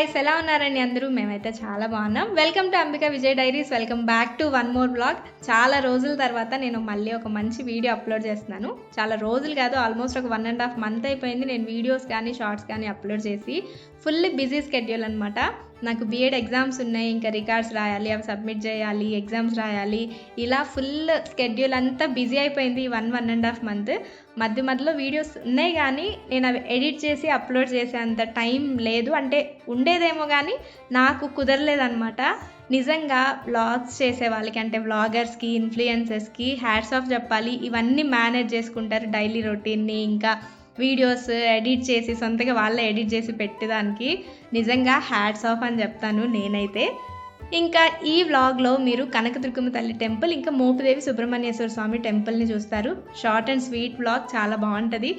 Guys, ఎలా ఉన్నారండి అందరూ? మేమైతే చాలా బాగున్నాం. Welcome to Ambika Vijay diaries. Welcome back to one more blog. చాలా రోజుల తర్వాత నేను మళ్ళీ ఒక మంచి వీడియో అప్లోడ్ చేస్తున్నాను. చాలా రోజులు కాదు, ఆల్మోస్ట్ ఒక 1.5 month అయిపోయింది నేను వీడియోస్ కానీ షార్ట్స్ కానీ అప్లోడ్ చేసి. ఫుల్ బిజీ స్కెడ్యూల్ అనమాట. నాకు బీఎడ్ ఎగ్జామ్స్ ఉన్నాయి, ఇంకా రికార్డ్స్ రాయాలి, అవి సబ్మిట్ చేయాలి, ఎగ్జామ్స్ రాయాలి, ఇలా ఫుల్ స్కెడ్యూల్ అంతా బిజీ అయిపోయింది ఈ 1.5 month. మధ్యలో వీడియోస్ ఉన్నాయి కానీ నేను అవి ఎడిట్ చేసి అప్లోడ్ చేసేంత టైం లేదు. అంటే ఉండేదేమో కానీ నాకు కుదరలేదన్నమాట. నిజంగా వ్లాగ్స్ చేసే వాళ్ళకి, అంటే వ్లాగర్స్కి, ఇన్ఫ్లుయెన్సర్స్కి హ్యాట్స్ ఆఫ్ చెప్పాలి. ఇవన్నీ మేనేజ్ చేసుకుంటారు, డైలీ రొటీన్ని, ఇంకా వీడియోస్ ఎడిట్ చేసి సొంతగా వాళ్ళే ఎడిట్ చేసి పెట్టేదానికి నిజంగా హ్యాట్స్ ఆఫ్ అని చెప్తాను నేనైతే. ఇంకా ఈ వ్లాగ్లో మీరు కనకదుర్గమ్మ తల్లి టెంపుల్, ఇంకా మోపిదేవి సుబ్రహ్మణ్యేశ్వర స్వామి టెంపుల్ని చూస్తారు. షార్ట్ అండ్ స్వీట్ వ్లాగ్, చాలా బాగుంటుంది.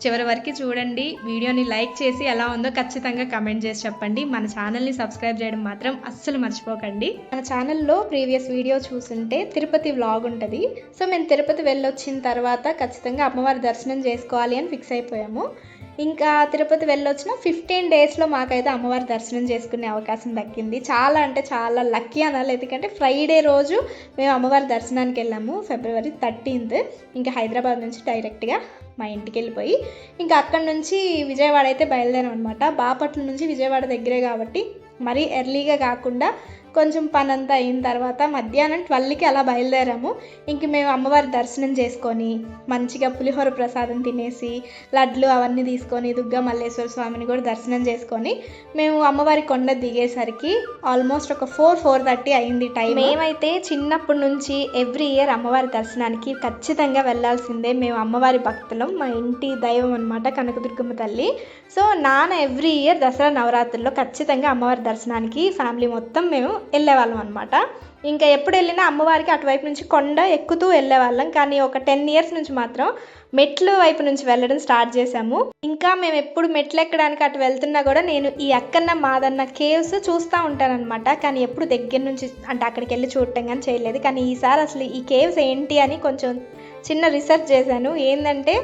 చివరి వరకు చూడండి. వీడియోని లైక్ చేసి ఎలా ఉందో ఖచ్చితంగా కమెంట్ చేసి చెప్పండి. మన ఛానల్ని సబ్స్క్రైబ్ చేయడం మాత్రం అస్సలు మర్చిపోకండి. మన ఛానల్లో ప్రీవియస్ వీడియో చూసుంటే తిరుపతి వ్లాగ్ ఉంటుంది. సో మేము తిరుపతి వెళ్ళొచ్చిన తర్వాత ఖచ్చితంగా అమ్మవారి దర్శనం చేసుకోవాలి అని ఫిక్స్ అయిపోయాము. ఇంకా తిరుపతి వెళ్ళొచ్చిన 15 daysలో మాకైతే అమ్మవారి దర్శనం చేసుకునే అవకాశం దక్కింది. చాలా అంటే చాలా లక్కీ అనాలి. ఎందుకంటే ఫ్రైడే రోజు మేము అమ్మవారి దర్శనానికి వెళ్ళాము, February 13th. ఇంకా హైదరాబాద్ నుంచి డైరెక్ట్గా మా ఇంటికి వెళ్ళిపోయి ఇంకా అక్కడి నుంచి విజయవాడ అయితే బయలుదేరాం అనమాట. బాపట్ల నుంచి విజయవాడ దగ్గరే కాబట్టి మరీ ఎర్లీగా కాకుండా కొంచెం పని అంతా అయిన తర్వాత మధ్యాహ్నం 12కి అలా బయలుదేరాము. ఇంక మేము అమ్మవారి దర్శనం చేసుకొని మంచిగా పులిహోర ప్రసాదం తినేసి లడ్లు అవన్నీ తీసుకొని దుర్గా మల్లేశ్వర స్వామిని కూడా దర్శనం చేసుకొని మేము అమ్మవారి కొండ దిగేసరికి ఆల్మోస్ట్ ఒక 4-4:30 అయింది టైం. మేమైతే చిన్నప్పటి నుంచి ఎవ్రీ ఇయర్ అమ్మవారి దర్శనానికి ఖచ్చితంగా వెళ్ళాల్సిందే. మేము అమ్మవారి భక్తులం, మా ఇంటి దైవం అనమాట కనకదుర్గమ్మ తల్లి. సో నాన్న ఎవ్రీ ఇయర్ దసరా నవరాత్రుల్లో ఖచ్చితంగా అమ్మవారి దర్శనానికి ఫ్యామిలీ మొత్తం మేము వెళ్ళేవాళ్ళం అనమాట. ఇంకా ఎప్పుడు వెళ్ళినా అమ్మవారికి అటువైపు నుంచి కొండ ఎక్కుతూ వెళ్ళేవాళ్ళం. కానీ ఒక 10 years నుంచి మాత్రం మెట్లు వైపు నుంచి వెళ్ళడం స్టార్ట్ చేసాము. ఇంకా మేము ఎప్పుడు మెట్లు ఎక్కడానికి అటు వెళ్తున్నా కూడా నేను ఈ అక్కన్న మాదన్న కేవ్స్ చూస్తూ ఉంటానన్నమాట. కానీ ఎప్పుడు దగ్గర నుంచి అంటే అక్కడికి వెళ్ళి చూడటం కానీ చేయలేదు. కానీ ఈసారి అసలు ఈ కేవ్స్ ఏంటి అని కొంచెం చిన్న రీసెర్చ్ చేశాను. ఏంటంటే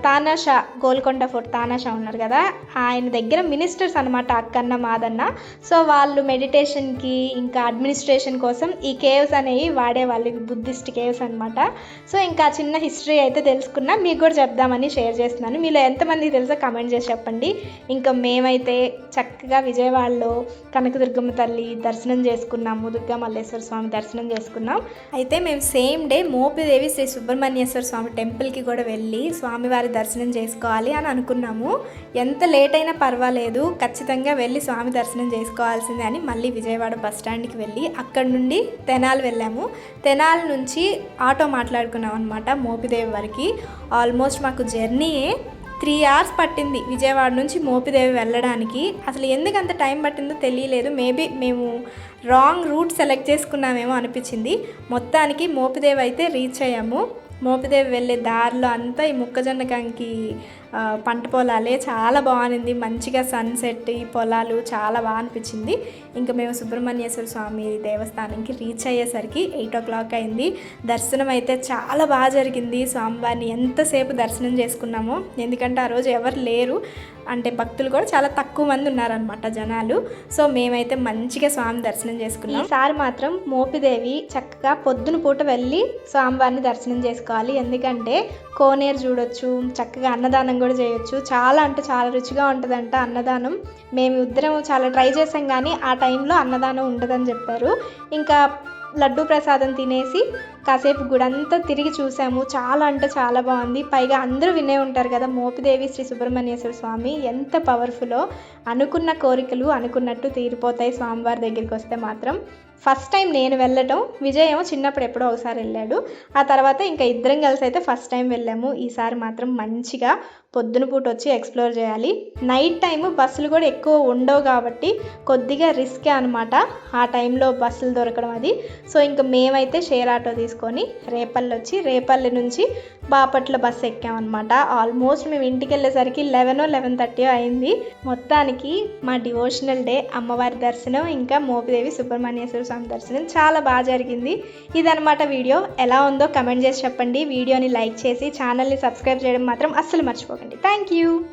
తానాషా, గోల్కొండ ఫోర్ట్ తానాషా ఉన్నారు కదా, ఆయన దగ్గర మినిస్టర్స్ అనమాట అక్కన్న మాదన్న. సో వాళ్ళు మెడిటేషన్కి ఇంకా అడ్మినిస్ట్రేషన్ కోసం ఈ కేవ్స్ అనేవి వాడేవాళ్ళు, బుద్ధిస్ట్ కేవ్స్ అనమాట. సో ఇంకా చిన్న హిస్టరీ అయితే తెలుసుకున్నా, మీకు కూడా చెప్దామని షేర్ చేస్తున్నాను. మీలో ఎంతమంది తెలుసో కమెంట్ చేసి చెప్పండి. ఇంకా మేమైతే చక్కగా విజయవాడలో కనకదుర్గమ్మ తల్లి దర్శనం చేసుకున్నాము, దుర్గా మల్లేశ్వర స్వామి దర్శనం చేసుకున్నాం. అయితే మేము సేమ్ డే మోపిదేవి శ్రీ సుబ్రహ్మణ్యేశ్వర స్వామి టెంపుల్కి కూడా వెళ్ళి స్వామివారి దర్శనం చేసుకోవాలి అని అనుకున్నాము. ఎంత లేట్ అయినా పర్వాలేదు, ఖచ్చితంగా వెళ్ళి స్వామి దర్శనం చేసుకోవాల్సిందే అని మళ్ళీ విజయవాడ బస్ స్టాండ్కి వెళ్ళి అక్కడ నుండి తెనాలి వెళ్ళాము. తెనాలి నుంచి ఆటో మాట్లాడుకున్నాం అనమాట మోపిదేవి వరకు. ఆల్మోస్ట్ మాకు జర్నీ 3 hours పట్టింది విజయవాడ నుంచి మోపిదేవి వెళ్ళడానికి. అసలు ఎందుకు అంత టైం పట్టిందో తెలియలేదు. మేబీ మేము రాంగ్ రూట్ సెలెక్ట్ చేసుకున్నామేమో అనిపించింది. మొత్తానికి మోపిదేవి అయితే రీచ్ అయ్యాము. మోపిదేవి వెళ్ళే దారిలో అంతా ఈ మొక్కజొన్న కంకి పంట పొలాలే, చాలా బాగుంది. మంచిగా సన్సెట్, ఈ పొలాలు చాలా బాగా అనిపించింది. ఇంకా మేము సుబ్రహ్మణ్యేశ్వర స్వామి దేవస్థానంకి రీచ్ అయ్యేసరికి 8 o'clock అయింది. దర్శనం అయితే చాలా బాగా జరిగింది. స్వామివారిని ఎంతసేపు దర్శనం చేసుకున్నామో, ఎందుకంటే ఆ రోజు ఎవరు లేరు, అంటే భక్తులు కూడా చాలా తక్కువ మంది ఉన్నారనమాట జనాలు. సో మేమైతే మంచిగా స్వామి దర్శనం చేసుకున్నాం. ఈసారి మాత్రం మోపిదేవి చక్కగా పొద్దున పూట వెళ్ళి స్వామివారిని దర్శనం చేసుకోవాలి. ఎందుకంటే కోనేరు చూడొచ్చు, చక్కగా అన్నదానం కూడా చేయొచ్చు. చాలా అంటే చాలా రుచిగా ఉంటుందంట అన్నదానం. మేము ఇద్దరం చాలా ట్రై చేసాం కానీ ఆ టైంలో అన్నదానం ఉండదని చెప్పారు. ఇంకా లడ్డు ప్రసాదం తినేసి కాసేపు గుడంతా తిరిగి చూసాము. చాలా అంటే చాలా బాగుంది. పైగా అందరూ వినే ఉంటారు కదా, మోపిదేవి శ్రీ సుబ్రహ్మణ్యేశ్వర స్వామి ఎంత పవర్ఫుల్లో. అనుకున్న కోరికలు అనుకున్నట్టు తీరిపోతాయి స్వామివారి దగ్గరికి వస్తే మాత్రం. ఫస్ట్ టైం నేను వెళ్ళటం, విజయ్ ఏమో చిన్నప్పుడు ఎప్పుడో ఒకసారి వెళ్ళాడు. ఆ తర్వాత ఇంకా ఇద్దరం కలిసి అయితే ఫస్ట్ టైం వెళ్ళాము. ఈసారి మాత్రం మంచిగా పొద్దున పూట వచ్చి ఎక్స్ప్లోర్ చేయాలి. నైట్ టైము బస్సులు కూడా ఎక్కువ ఉండవు కాబట్టి కొద్దిగా రిస్కే అనమాట ఆ టైంలో బస్సులు దొరకడం అది. సో ఇంకా మేమైతే షేర్ ఆటో తీసుకొని రేపల్లి వచ్చి రేపల్లి నుంచి బాపట్ల బస్సు ఎక్కామన్నమాట. ఆల్మోస్ట్ మేము ఇంటికి వెళ్ళేసరికి 11-11:30 అయింది. మొత్తానికి మా డివోషనల్ డే అమ్మవారి దర్శనం ఇంకా మోపిదేవి సుబ్రహ్మణ్యేశ్వర స్వామి దర్శనం చాలా బాగా జరిగింది. ఇదనమాట వీడియో. ఎలా ఉందో కమెంట్ చేసి చెప్పండి. వీడియోని లైక్ చేసి ఛానల్ని సబ్స్క్రైబ్ చేయడం మాత్రం అస్సలు మర్చిపోకండి. Thank you.